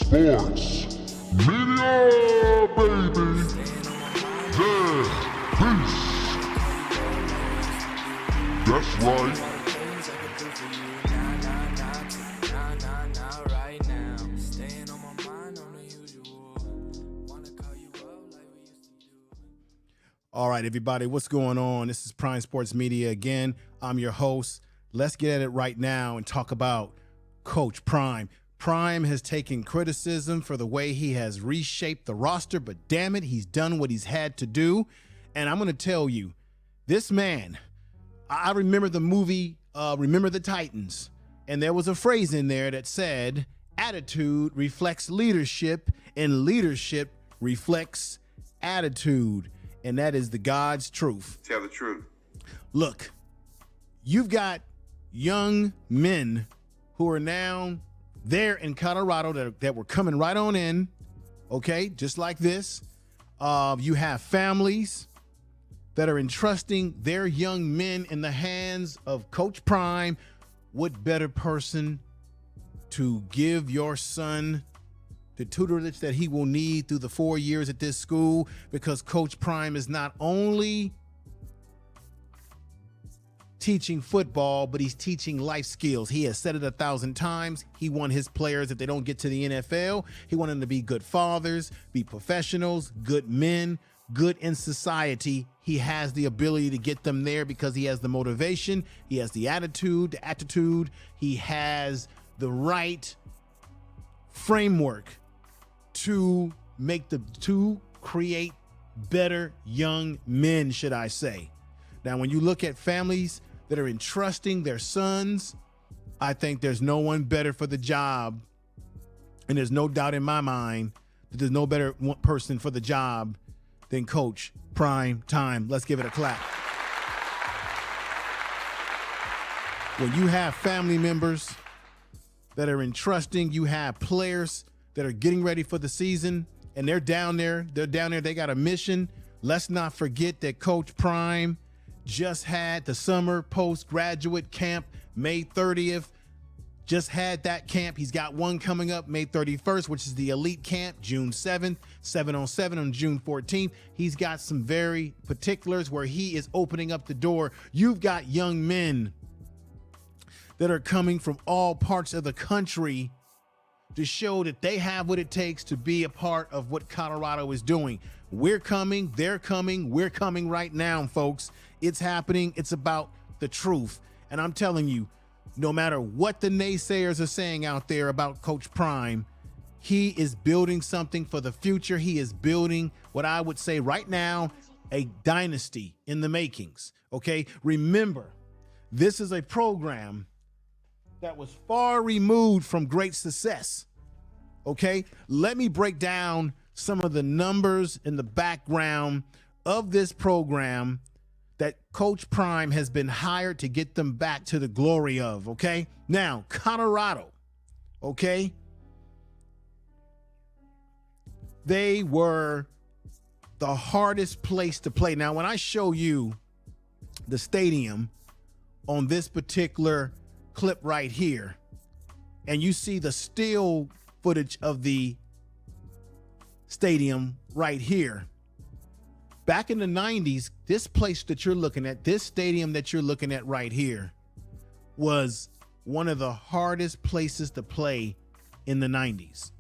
Sports Media, baby. Yeah, peace. That's right. All right, everybody, what's going on? This is Prime Sports Media again. I'm your host. Let's get at it right now and talk about Coach Prime. Prime has taken criticism for the way he has reshaped the roster, but damn it, he's done what he's had to do. And I'm going to tell you, this man, I remember the movie, Remember the Titans, and there was a phrase in there that said, attitude reflects leadership, and leadership reflects attitude. And that is the God's truth. Tell the truth. Look, you've got young men who are now there in Colorado that were coming right on in, okay, just like this. You have families that are entrusting their young men in the hands of Coach Prime. What better person to give your son the tutelage that he will need through the 4 years at this school, because Coach Prime is not only teaching football, but he's teaching life skills. He has said it 1,000 times. He wants his players, if they don't get to the NFL, he wants them to be good fathers, be professionals, good men, good in society. He has the ability to get them there because he has the motivation, he has the attitude, he has the right framework to create better young men, should I say. Now, when you look at families that are entrusting their sons, I think there's no one better for the job. And there's no doubt in my mind that there's no better person for the job than Coach Prime Time. Let's give it a clap. When you have family members that are entrusting, you have players that are getting ready for the season, and they're down there, they got a mission. Let's not forget that Coach Prime just had the summer postgraduate camp, May 30th, just had that camp. He's got one coming up May 31st, which is the elite camp, June 7th, 7-on-7 on June 14th. He's got some very particulars where he is opening up the door. You've got young men that are coming from all parts of the country to show that they have what it takes to be a part of what Colorado is doing. We're coming, they're coming, we're coming right now, folks. It's happening. It's about the truth. And I'm telling you, no matter what the naysayers are saying out there about Coach Prime, he is building something for the future. He is building what I would say right now, a dynasty in the makings, okay? Remember, this is a program that was far removed from great success, okay? Let me break down some of the numbers in the background of this program that Coach Prime has been hired to get them back to the glory of, okay? Now, Colorado, okay? They were the hardest place to play. Now, when I show you the stadium on this particular clip right here, and you see the still footage of the stadium right here, back in the 90s, this place that you're looking at, this stadium that you're looking at right here, was one of the hardest places to play in the 90s,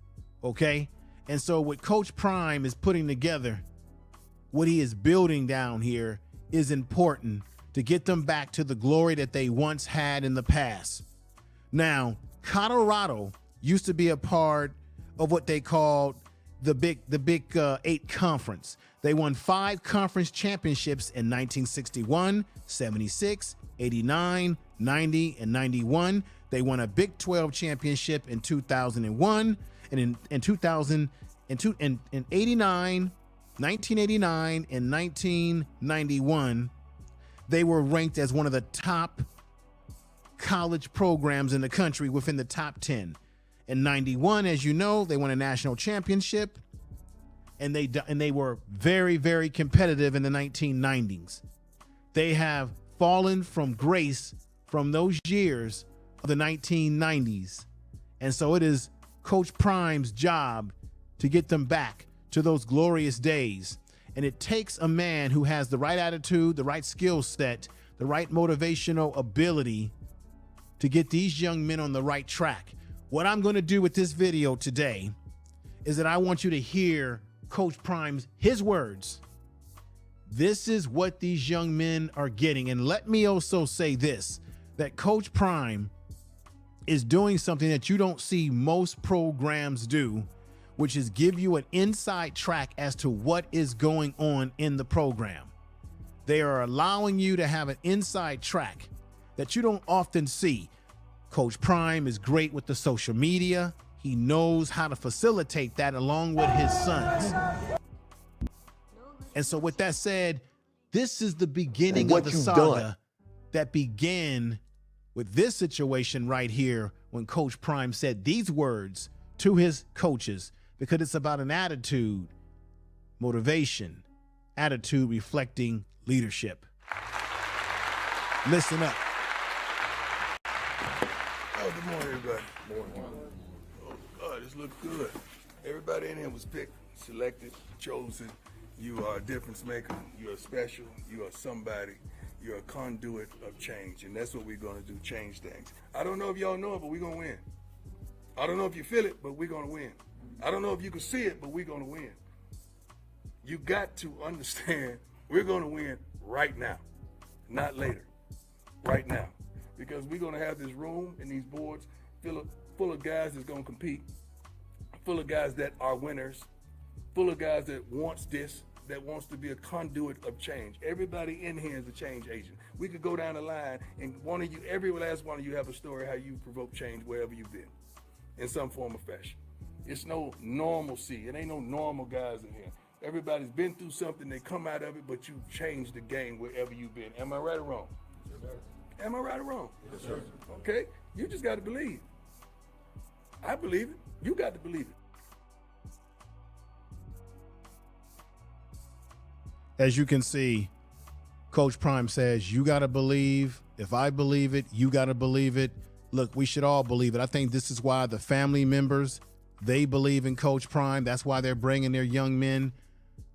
okay? And so what Coach Prime is putting together, what he is building down here, is important to get them back to the glory that they once had in the past. Now, Colorado used to be a part of what they called the Big Eight Conference. They won 5 conference championships in 1961, 76, 89, 90, and 91. They won a Big 12 championship in 2001, and in 89, 1989, and 1991. They were ranked as one of the top college programs in the country, within the top 10. In 91, as you know, they won a national championship, and they were very, very competitive in the 1990s. They have fallen from grace from those years of the 1990s. And so it is Coach Prime's job to get them back to those glorious days. And it takes a man who has the right attitude, the right skill set, the right motivational ability to get these young men on the right track. What I'm going to do with this video today is that I want you to hear Coach Prime's, his words. This is what these young men are getting. And let me also say this, that Coach Prime is doing something that you don't see most programs do, which is give you an inside track as to what is going on in the program. They are allowing you to have an inside track that you don't often see. Coach Prime is great with the social media. He knows how to facilitate that along with his sons. And so with that said, this is the beginning of the saga that began with this situation right here when Coach Prime said these words to his coaches, because it's about an attitude, motivation, attitude reflecting leadership. Listen up. Oh, good morning, everybody. Morning. Oh, God, this looks good. Everybody in here was picked, selected, chosen. You are a difference maker. You are special. You are somebody. You're a conduit of change, and that's what we're going to do, change things. I don't know if y'all know it, but we're going to win. I don't know if you feel it, but we're going to win. I don't know if you can see it, but we're going to win. You got to understand we're going to win right now, not later, right now. Because we're going to have this room and these boards full of guys that's going to compete, full of guys that are winners, full of guys that wants this, that wants to be a conduit of change. Everybody in here is a change agent. We could go down the line and every last one of you have a story how you provoke change wherever you've been, in some form or fashion. It's no normalcy. It ain't no normal guys in here. Everybody's been through something, they come out of it, but you changed the game wherever you've been. Am I right or wrong? Yes, sir. Am I right or wrong? Yes, sir. Okay? You just got to believe. I believe it. You got to believe it. As you can see, Coach Prime says, you got to believe. If I believe it, you got to believe it. Look, we should all believe it. I think this is why the family members, they believe in Coach Prime. That's why they're bringing their young men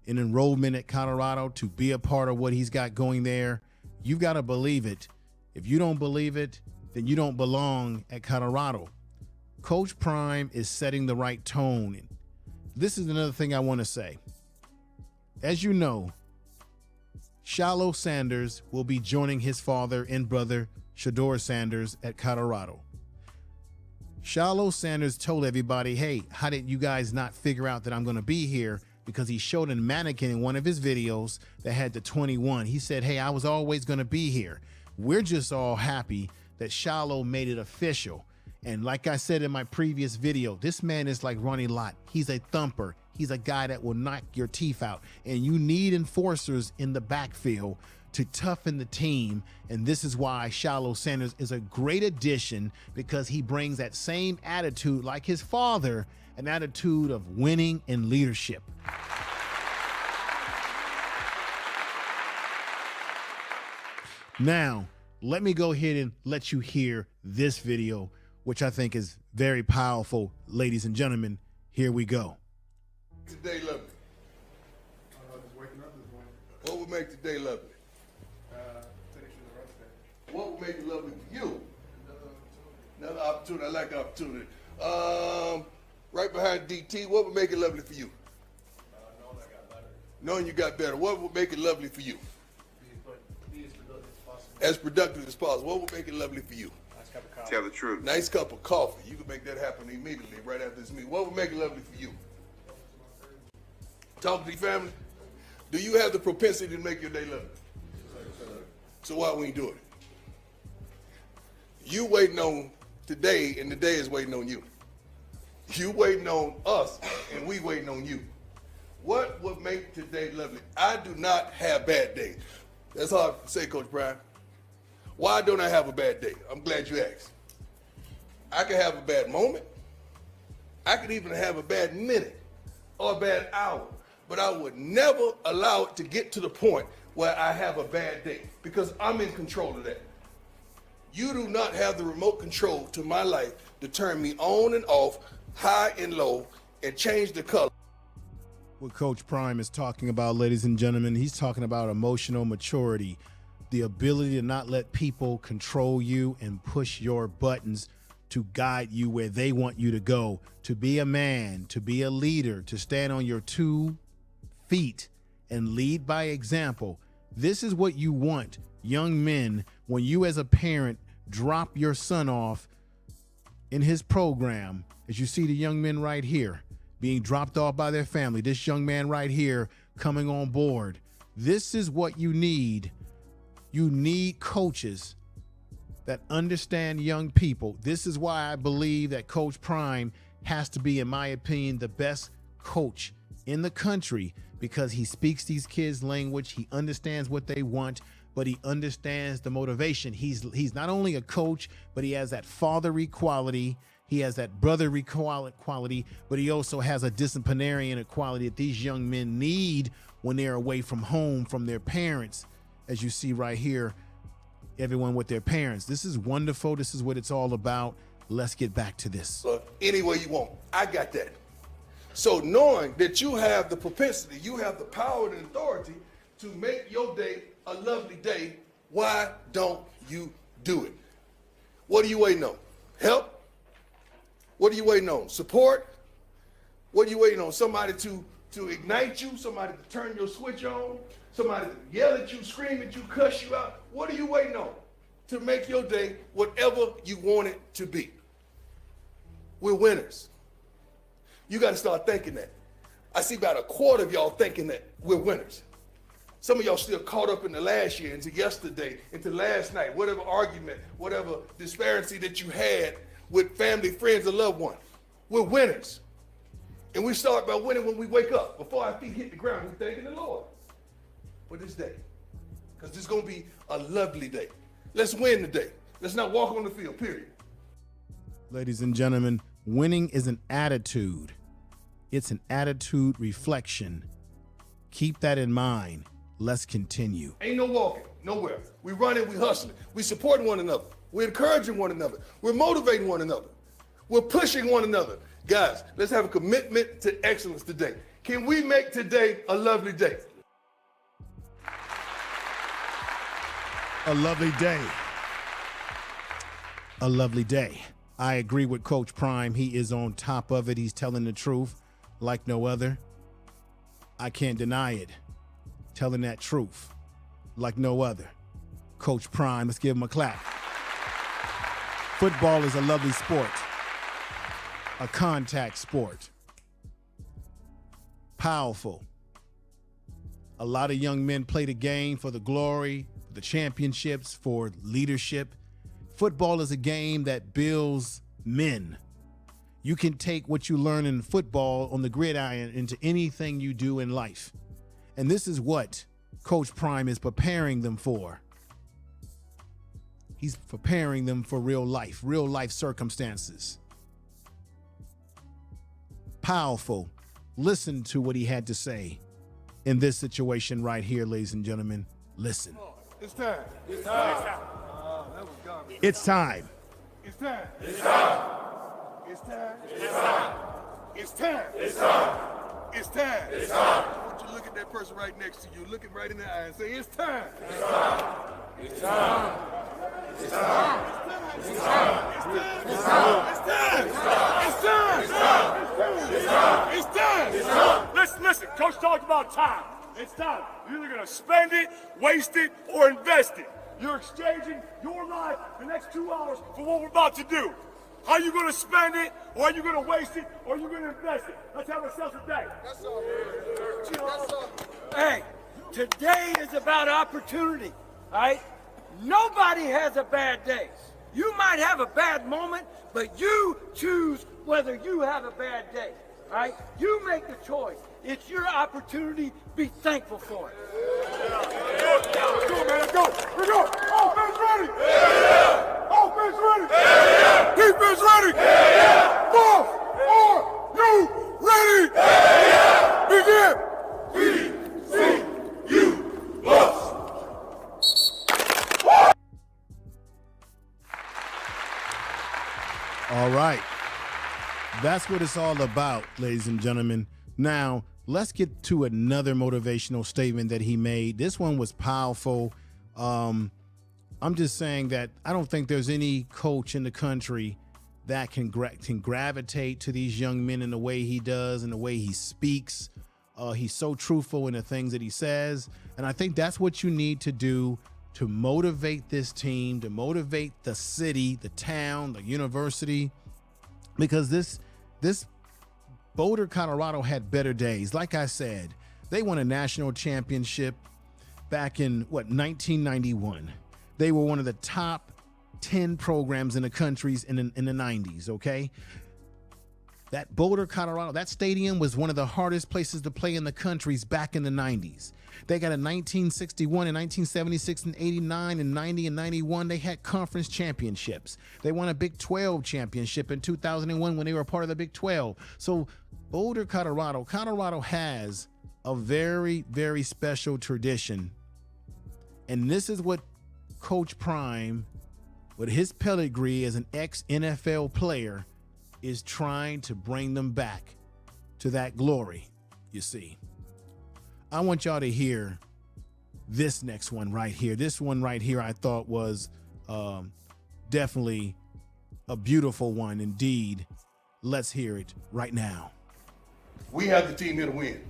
in enrollment at Colorado to be a part of what he's got going there. You've got to believe it. If you don't believe it, then you don't belong at Colorado. Coach Prime is setting the right tone. This is another thing I want to say. As you know, Deion Sanders will be joining his father and brother, Shedeur Sanders, at Colorado. Deion Sanders told everybody, hey, how did you guys not figure out that I'm going to be here? Because he showed a mannequin in one of his videos that had the 21. He said, hey, I was always going to be here. We're just all happy that Deion made it official. And like I said in my previous video, this man is like Ronnie Lott. He's a thumper. He's a guy that will knock your teeth out. And you need enforcers in the backfield to toughen the team. And this is why Deion Sanders is a great addition, because he brings that same attitude like his father, an attitude of winning and leadership. Now, let me go ahead and let you hear this video, which I think is very powerful. Ladies and gentlemen, here we go. Today lovely. Just waking up this morning. What would make today lovely? Finishing the rest day. What would make it lovely for you? Another opportunity. I like the opportunity. Right behind DT, what would make it lovely for you? Knowing I got better. Knowing you got better. What would make it lovely for you? Be as productive as possible. As productive as possible. What would make it lovely for you? Nice cup of coffee. Tell the truth. Nice cup of coffee. You can make that happen immediately right after this meeting. What would make it lovely for you? Talk to your family. Do you have the propensity to make your day lovely? So why we ain't doing it? You waiting on today, and the day is waiting on you. You waiting on us, and we waiting on you. What would make today lovely? I do not have bad days. That's hard to say, Coach Brian. Why don't I have a bad day? I'm glad you asked. I could have a bad moment. I could even have a bad minute or a bad hour, but I would never allow it to get to the point where I have a bad day, because I'm in control of that. You do not have the remote control to my life to turn me on and off high and low, and change the color. What Coach Prime is talking about, ladies and gentlemen, he's talking about emotional maturity, the ability to not let people control you and push your buttons to guide you where they want you to go, to be a man, to be a leader, to stand on your 2 feet and lead by example. This is what you want, young men, when you as a parent drop your son off in his program, as you see the young men right here being dropped off by their family, this young man right here coming on board. This is what you need. You need coaches that understand young people. This is why I believe that Coach Prime has to be, in my opinion, the best coach in the country, because he speaks these kids' language. He understands what they want, but he understands the motivation. He's not only a coach, but he has that fatherly quality. He has that brotherly quality, but he also has a disciplinarian quality that these young men need when they're away from home, from their parents, as you see right here, everyone with their parents. This is wonderful. This is what it's all about. Let's get back to this. Any way you want. I got that. So knowing that you have the propensity, you have the power and authority to make your day a lovely day, why don't you do it? What are you waiting on? Help? What are you waiting on? Support? What are you waiting on? Somebody to ignite you? Somebody to turn your switch on? Somebody to yell at you, scream at you, cuss you out? What are you waiting on to make your day whatever you want it to be? We're winners. You got to start thinking that. I see about a quarter of y'all thinking that we're winners. Some of y'all still caught up in the last year, into yesterday, into last night, whatever argument, whatever disparity that you had with family, friends, or loved ones. We're winners. And we start by winning when we wake up. Before our feet hit the ground, we're thanking the Lord for this day. Because this is going to be a lovely day. Let's win today. Let's not walk on the field, period. Ladies and gentlemen, winning is an attitude. It's an attitude reflection. Keep that in mind. Let's continue. Ain't no walking, nowhere. We running, we hustling. We supporting one another. We're encouraging one another. We're motivating one another. We're pushing one another. Guys, let's have a commitment to excellence today. Can we make today a lovely day? A lovely day. A lovely day. I agree with Coach Prime. He is on top of it. He's telling the truth like no other. I can't deny it. Telling that truth like no other. Coach Prime, let's give him a clap. Football is a lovely sport, a contact sport. Powerful. A lot of young men play the game for the glory, the championships, for leadership. Football is a game that builds men. You can take what you learn in football on the gridiron into anything you do in life. And this is what Coach Prime is preparing them for. He's preparing them for real life circumstances. Powerful. Listen to what he had to say in this situation right here, ladies and gentlemen. Listen. It's time. It's time. That was garbage. It's time. It's time. It's time. It's time. It's time. It's time. It's time. It's time. It's time. I want you to look at that person right next to you, look him right in the eye and say, it's time. It's time. It's time. It's time. It's time. It's time. It's time. It's time. It's time. It's time. It's time. Listen, Coach talked about time. It's time. You're either going to spend it, waste it, or invest it. You're exchanging your life the next 2 hours for what we're about to do. Are you going to spend it, or are you going to waste it, or are you going to invest it? Let's have ourselves a day. That's all. That's all. Hey, today is about opportunity, right? Nobody has a bad day. You might have a bad moment, but you choose whether you have a bad day, right? You make the choice. It's your opportunity. Be thankful for it. Let's go, man. Let's go. Let's go. Offense ready. Yeah. Offense ready. Yeah. Defense ready. Yeah. Boss, are you ready? Yeah. Begin. You must. All right. That's what it's all about, ladies and gentlemen. Now, let's get to another motivational statement that he made. This one was powerful. I'm just saying that I don't think there's any coach in the country that can gravitate to these young men in the way he does and the way he speaks. He's so truthful in the things that he says. And I think that's what you need to do to motivate this team, to motivate the city, the town, the university, because this Boulder, Colorado had better days. Like I said, they won a national championship back in, 1991. They were one of the top 10 programs in the countries in the 90s, okay? That Boulder, Colorado, that stadium was one of the hardest places to play in the countries back in the 90s. They got a 1961 and 1976 and 89 and 90 and 91. They had conference championships. They won a Big 12 championship in 2001 when they were part of the Big 12. So Boulder, Colorado has a very, very special tradition. And this is what Coach Prime, with his pedigree as an ex-NFL player, is trying to bring them back to that glory, you see. I want y'all to hear this next one right here. This one right here I thought was definitely a beautiful one indeed. Let's hear it right now. We have the team here to win.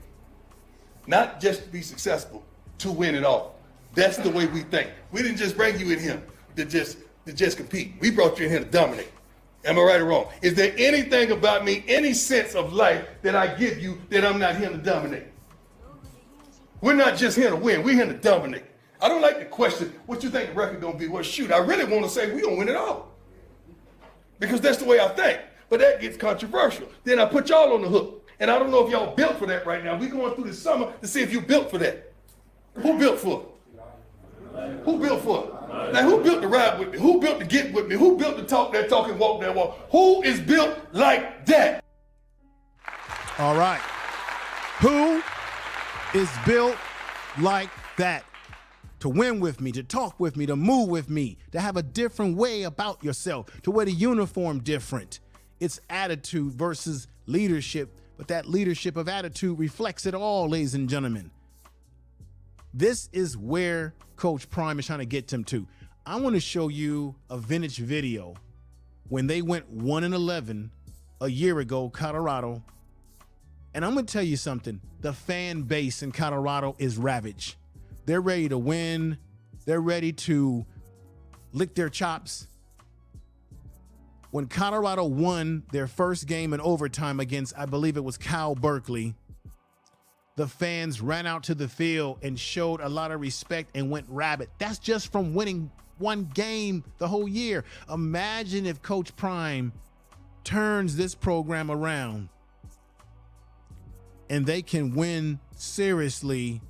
Not just to be successful, to win it all. That's the way we think. We didn't just bring you in here to just compete. We brought you in here to dominate. Am I right or wrong? Is there anything about me, any sense of life that I give you that I'm not here to dominate? We're not just here to win, we're here to dominate. I don't like to question what you think the record gonna be. Well, shoot, I really want to say we gonna win it all. Because that's the way I think. But that gets controversial. Then I put y'all on the hook. And I don't know if y'all built for that right now. We're going through the summer to see if you built for that. Who built for it? Who built for it? Now, who built to ride with me? Who built to get with me? Who built to talk that talk and walk that walk? Who is built like that? All right. Who is built like that? To win with me, to talk with me, to move with me, to have a different way about yourself, to wear the uniform different. It's attitude versus leadership, but that leadership of attitude reflects it all, ladies and gentlemen. This is where Coach Prime is trying to get them to. I want to show you a vintage video when they went 1-11 a year ago, Colorado. And I'm going to tell you something. The fan base in Colorado is ravaged. They're ready to win. They're ready to lick their chops. When Colorado won their first game in overtime against, I believe it was Cal Berkeley, the fans ran out to the field and showed a lot of respect and went rabid. That's just from winning one game the whole year. Imagine if Coach Prime turns this program around and they can win seriously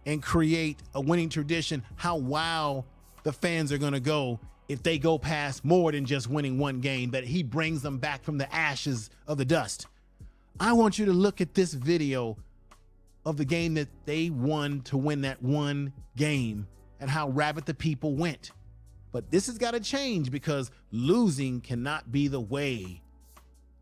and create a winning tradition. How wild the fans are going to go if they go past more than just winning one game, that he brings them back from the ashes of the dust. I want you to look at this video of the game that they won to win that one game and how rabid the people went. But this has got to change, because losing cannot be the way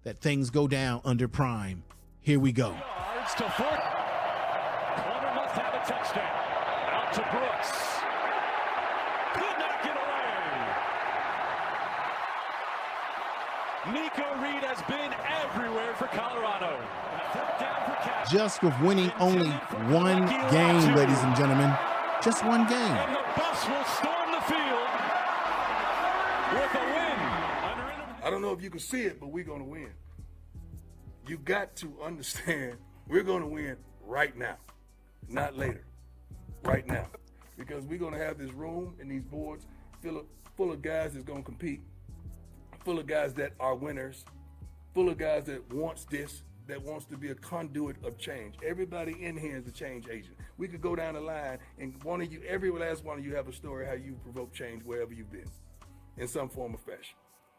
that things go down under Prime. Here we go. Yards to Fort. Corner must have a touchdown. Out to Brooks. Could not get away. Nico Reed has been everywhere for Colorado. Third down for Cal. Just with winning only one game, ladies and gentlemen. Just one game. And the bus will storm the field with a win. I don't know if you can see it, but we're going to win. You got to understand, we're going to win right now, not later, right now. Because we're going to have this room and these boards full of guys that's going to compete, full of guys that are winners, full of guys that wants this, that wants to be a conduit of change. Everybody in here is a change agent. We could go down the line and every last one of you have a story how you provoke change wherever you've been, in some form or fashion.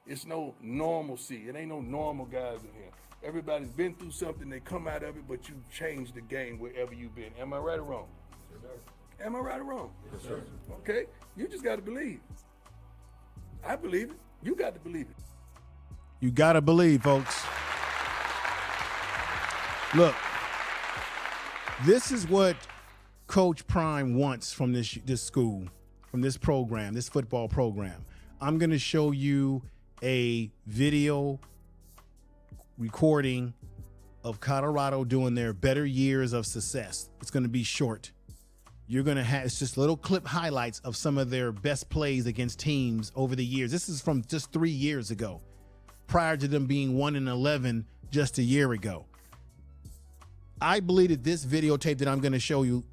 It's no normalcy. It ain't no normal guys in here. Everybody's been through something, they come out of it, but you changed the game wherever you've been. Am I right or wrong? Yes, sir. Am I right or wrong? Yes, sir. Okay, you just got to believe. I believe it. You got to believe it. You got to believe, folks. Look, this is what Coach Prime wants from this school, from this program, this football program. I'm going to show you a video recording of Colorado doing their better years of success. It's going to be short. You're going to have, it's just little clip highlights of some of their best plays against teams over the years. This is from just 3 years ago, prior to them being 1-11 just a year ago. I believe that this videotape that I'm going to show you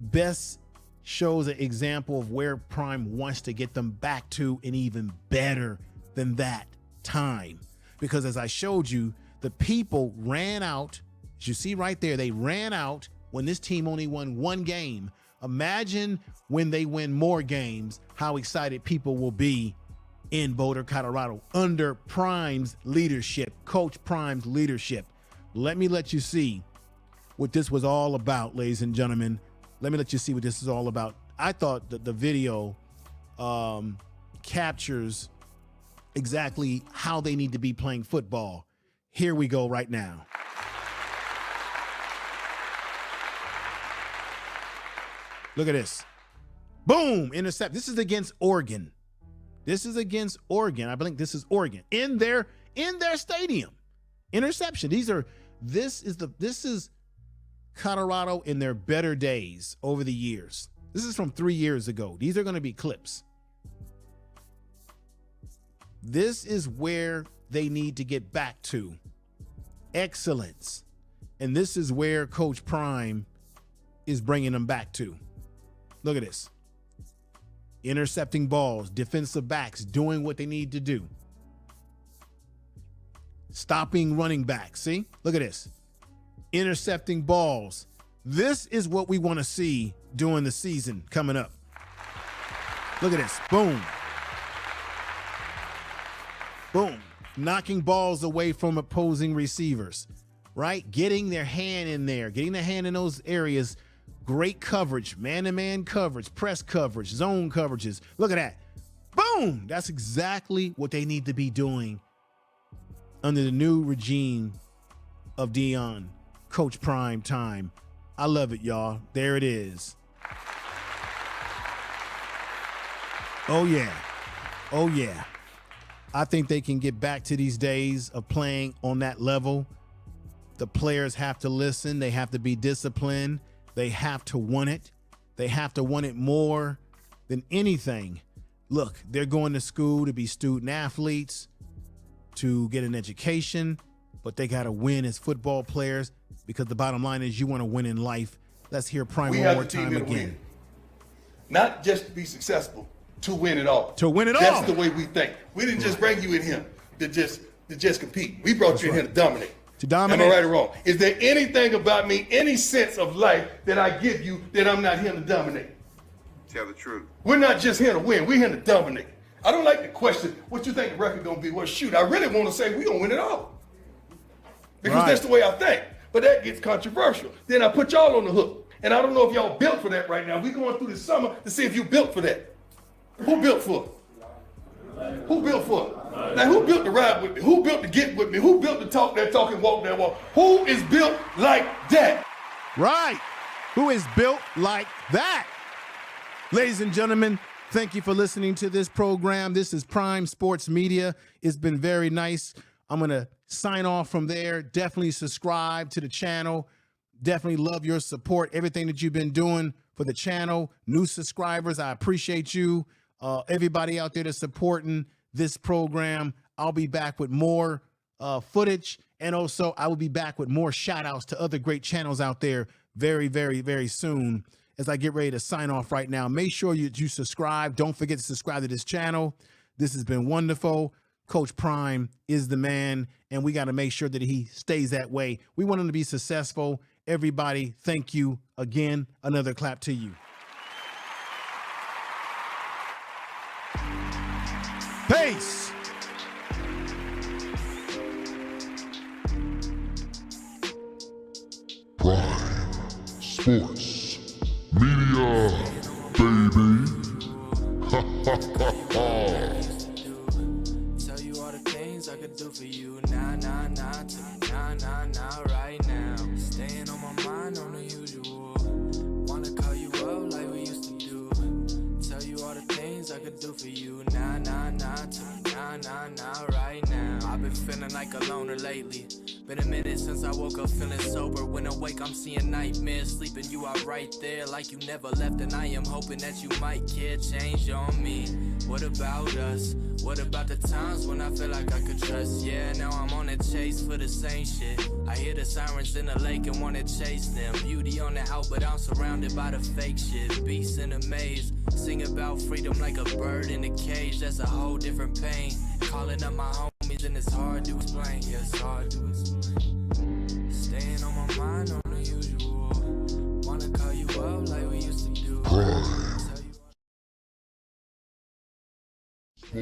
best shows an example of where Prime wants to get them back to an even better than that time. Because as I showed you, the people ran out, as you see right there, they ran out when this team only won 1 game. Imagine when they win more games, how excited people will be in Boulder, Colorado, under Prime's leadership, Coach Prime's leadership. Let me let you see what this was all about, ladies and gentlemen. Let me let you see what this is all about. I thought that the video captures exactly how they need to be playing football. Here we go right now. Look at this. Boom, intercept. This is against Oregon. This is against Oregon. I believe this is Oregon in their stadium. Interception. This is Colorado in their better days over the years. This is from 3 years ago. These are going to be clips. This is where they need to get back to. Excellence. And this is where Coach Prime is bringing them back to. Look at this. Intercepting balls, defensive backs doing what they need to do. Stopping running backs. See? Look at this. Intercepting balls. This is what we want to see during the season coming up. Look at this. Boom. Boom. Knocking balls away from opposing receivers, right? Getting their hand in there, getting their hand in those areas. Great coverage, man-to-man coverage, press coverage, zone coverages. Look at that. Boom. That's exactly what they need to be doing under the new regime of Deion, Coach Prime time. I love it, y'all. There it is. Oh, yeah. Oh, yeah. I think they can get back to these days of playing on that level. The players have to listen. They have to be disciplined. They have to want it. They have to want it more than anything. Look, they're going to school to be student athletes, to get an education, but they got to win as football players, because the bottom line is you want to win in life. Let's hear Prime one more time again. Win. Not just to be successful, to win it all. To win it all. That's the way we think. We didn't just bring you in here to just compete. We brought you in here to dominate. To dominate. Am I right or wrong? Is there anything about me, any sense of life that I give you that I'm not here to dominate? Tell the truth. We're not just here to win. We're here to dominate. I don't like the question, what you think the record gonna be? Well, shoot, I really want to say we're gonna win it all. Because that's the way I think. But that gets controversial. Then I put y'all on the hook. And I don't know if y'all built for that right now. We're going through this summer to see if you built for that. Who built for it? Who built for it? Now, who built to ride with me? Who built to get with me? Who built to talk that talk and walk that walk? Who is built like that? Right. Who is built like that? Ladies and gentlemen, thank you for listening to this program. This is Prime Sports Media. It's been very nice. I'm going to sign off from there. Definitely subscribe to the channel. Definitely love your support, everything that you've been doing for the channel. New subscribers, I appreciate you. Everybody out there that's supporting this program. I'll be back with more footage, and also I will be back with more shout outs to other great channels out there very, very, very soon. As I get ready to sign off right now, make sure you subscribe. Don't forget to subscribe to this channel. This has been wonderful. Coach Prime is the man, and we got to make sure that he stays that way. We want him to be successful. Everybody, thank you again. Another clap to you. Peace. Prime Sports Media, baby. Ha ha ha ha. Tell you all the things I could do for you. Nah, right now. feeling like a loner lately. Been a minute since I woke up feeling sober. When awake, I'm seeing nightmares. Sleeping, you are right there, like you never left. And I am hoping that you might care. Change on me. What about us? What about the times when I feel like I could trust? Yeah, now I'm on a chase for the same shit. I hear the sirens in the lake and wanna chase them. Beauty on the out, but I'm surrounded by the fake shit. Beasts in a maze. Sing about freedom like a bird in a cage. That's a whole different pain. Calling up my homies and it's hard to explain. Yeah, it's hard to explain. Staying on my mind on the usual. Wanna call you up like we used to do. Sports. For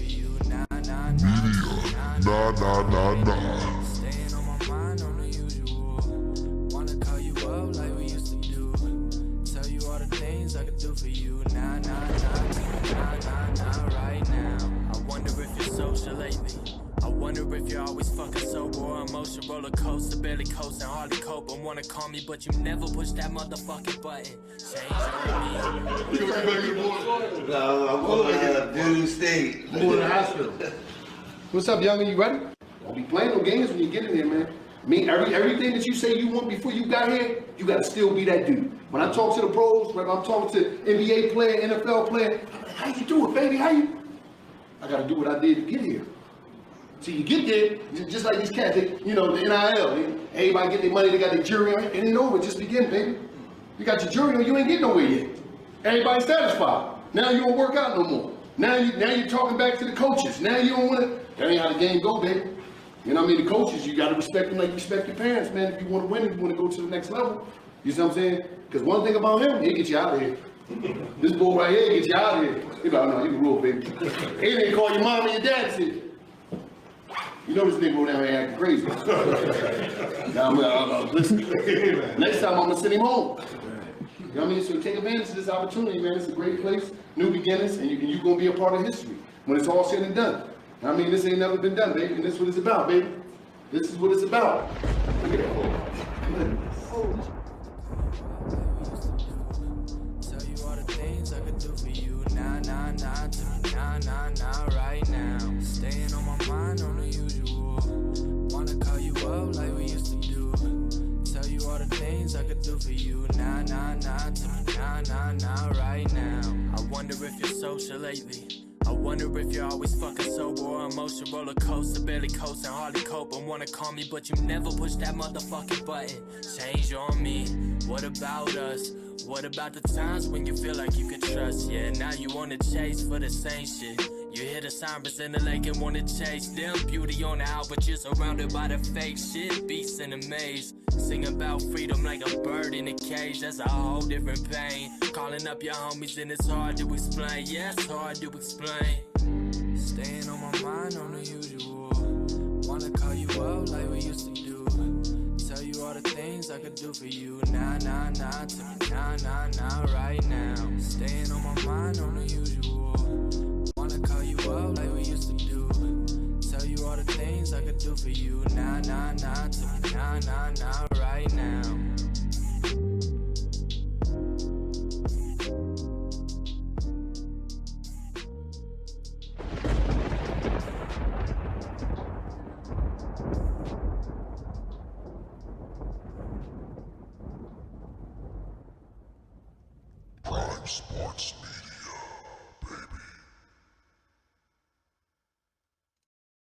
you, nah, nah, nah, Media. Nah, nah, nah, nah. Staying on my mind on the usual. Wanna call you up like we used to do. Tell you all the things I could do for you. Nah, nah, nah, nah, nah, nah, right now. I wonder if you're social lately. I wonder if you're always fucking sober or emotion roller coaster, barely coasting, hardly cope. And wanna call me, but you never push that motherfucking button. Change on me. I'm going to Dune State. I'm going to the hospital. What's up, youngin'? You ready? Don't be playing no games when you get in there, man. I mean, everything that you say you want before you got here, you got to still be that dude. When I talk to the pros, whether I'm talking to NBA player, NFL player, how you do it, baby? How you? I got to do what I did to get here. See, you get there, just like these cats, they, you know, the NIL, everybody get their money, they got their jury on it, it ain't over, just begin, baby. You got your jury on, you ain't getting nowhere yet. Everybody's satisfied. Now you don't work out no more. Now you're talking back to the coaches. Now you don't want to, that ain't how the game go, baby. You know what I mean? The coaches, you got to respect them like you respect your parents, man. If you want to win, if you want to go to the next level. You see what I'm saying? Because one thing about him, he'll get you out of here. This boy right here, get you out of here. He like, no, you can rule, baby. He didn't call your mom and your dad, see. You know this nigga go down here acting crazy. Now listen. Next time I'm gonna send him home. You know what I mean? So take advantage of this opportunity, man. It's a great place, new beginnings, and you're gonna be a part of history when it's all said and done. I mean, this ain't never been done, baby, and this is what it's about, baby. This is what it's about. Look at that. Tell you all the things I could do for you. Nah, nah, nah, nah, nah, nah, right now. Staying on my mind on the usual. Wanna call you up like we used to do. Tell you all the things I could do for you. Nah, nah, nah, nah, nah, nah, right now. I wonder if you're social lately. I wonder if you're always fucking sober or emotion roller coaster, barely coasting, hardly cope. And wanna call me, but you never push that motherfucking button. Change on me. What about us? What about the times when you feel like you could trust? Yeah, now you wanna chase for the same shit. You hear the sirens in the lake and wanna chase them. Beauty on the out, but you're surrounded by the fake shit. Beasts in a maze. Sing about freedom like a bird in a cage. That's a whole different pain. Calling up your homies and it's hard to explain. Yeah, it's hard to explain. Staying on my mind on the usual. Wanna call you up like we used to do. Tell you all the things I could do for you. Nah, nah, nah, nah, nah, nah, right now. Staying on my mind on the usual. Wanna call you up like we used to do. Tell you all the things I could do for you. Nah, nah, nah, nah, nah, nah, right now. Prime Sports Media.